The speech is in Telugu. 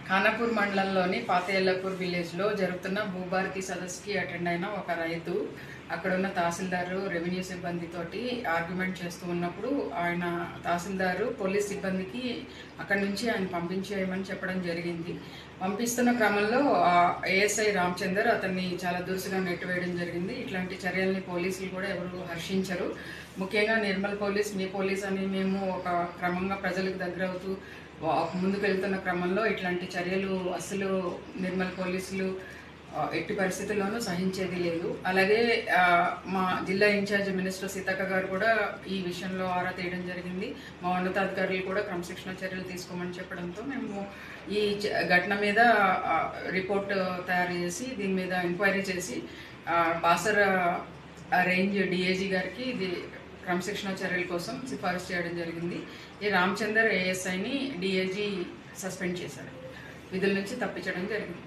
ఖానాపూర్ మండలంలోని పాతయల్లపూర్ విలేజ్లో జరుగుతున్న భూభారతి సదస్సుకి అటెండ్ అయిన ఒక రైతు అక్కడ ఉన్న తహసీల్దారు రెవెన్యూ సిబ్బందితోటి ఆర్గ్యుమెంట్ చేస్తూ ఉన్నప్పుడు ఆయన తహసీల్దారు పోలీస్ సిబ్బందికి అక్కడి నుంచి ఆయన పంపించేయమని చెప్పడం జరిగింది. పంపిస్తున్న క్రమంలో ఏఎస్ఐ రామచందర్ అతన్ని చాలా దురుసుగా నెట్టివేయడం జరిగింది. ఇట్లాంటి చర్యల్ని పోలీసులు కూడా ఎవరు హర్షించరు. ముఖ్యంగా నిర్మల్ పోలీస్, మీ పోలీస్ అని మేము ఒక క్రమంగా ప్రజలకు దగ్గరవుతూ ముందుకు వెళ్తున్న క్రమంలో ఇట్లాంటి చర్యలు అసలు నిర్మల్ పోలీసులు ఎట్టి పరిస్థితుల్లోనూ సహించేది లేదు. అలాగే మా జిల్లా ఇన్ఛార్జ్ మినిస్టర్ సీతక్క గారు కూడా ఈ విషయంలో ఆరా తీయడం జరిగింది. మా ఉన్నతాధికారులు కూడా క్రమశిక్షణ చర్యలు తీసుకోమని చెప్పడంతో మేము ఈ ఘటన మీద రిపోర్ట్ తయారు చేసి దీని మీద ఎంక్వైరీ చేసి బాసర రేంజ్ డిఐజీ గారికి ఇది క్రమశిక్షణ చర్యల కోసం సిఫారసు చేయడం జరిగింది. ఈ రామచందర్ ఏఎస్ఐని డిఐజీ సస్పెండ్ చేశారు, విధుల నుంచి తప్పించడం జరిగింది.